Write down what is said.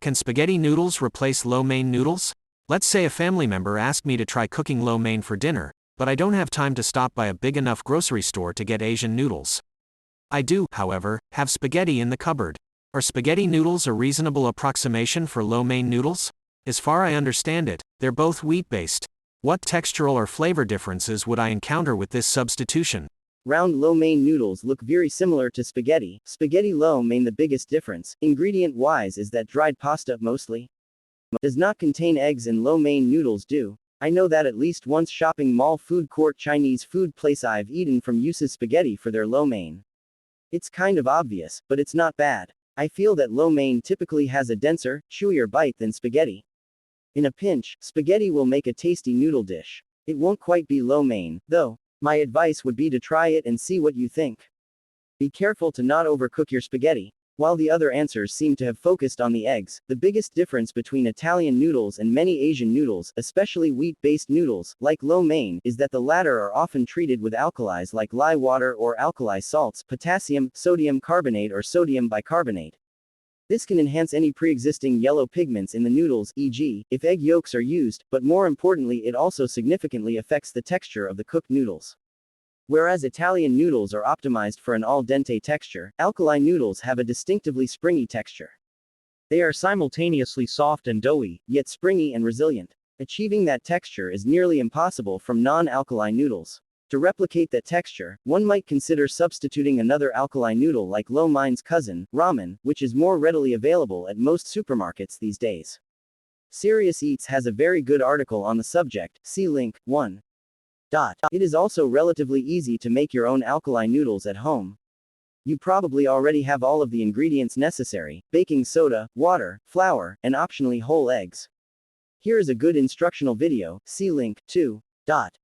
Can spaghetti noodles replace lo mein noodles? Let's say a family member asked me to try cooking lo mein for dinner, but I don't have time to stop by a big enough grocery store to get Asian noodles. I do, however, have spaghetti in the cupboard. Are spaghetti noodles a reasonable approximation for lo mein noodles? As far as I understand it, they're both wheat-based. What textural or flavor differences would I encounter with this substitution? Round lo mein noodles look very similar to spaghetti. Spaghetti lo mein, the biggest difference, ingredient-wise, is that dried pasta, mostly, does not contain eggs, and lo mein noodles do. I know that at least once shopping mall food court Chinese food place I've eaten from uses spaghetti for their lo mein. It's kind of obvious, but it's not bad. I feel that lo mein typically has a denser, chewier bite than spaghetti. In a pinch, spaghetti will make a tasty noodle dish. It won't quite be lo mein, though. My advice would be to try it and see what you think. Be careful to not overcook your spaghetti. While the other answers seem to have focused on the eggs, the biggest difference between Italian noodles and many Asian noodles, especially wheat-based noodles, like lo mein, is that the latter are often treated with alkalis like lye water or alkali salts, potassium, sodium carbonate or sodium bicarbonate. This can enhance any pre-existing yellow pigments in the noodles, e.g., if egg yolks are used, but more importantly it also significantly affects the texture of the cooked noodles. Whereas Italian noodles are optimized for an al dente texture, alkali noodles have a distinctively springy texture. They are simultaneously soft and doughy, yet springy and resilient. Achieving that texture is nearly impossible from non-alkali noodles. To replicate that texture, one might consider substituting another alkali noodle like lo mein's cousin, ramen, which is more readily available at most supermarkets these days. Serious Eats has a very good article on the subject, see link 1. It is also relatively easy to make your own alkali noodles at home. You probably already have all of the ingredients necessary: baking soda, water, flour, and optionally whole eggs. Here is a good instructional video, see link 2.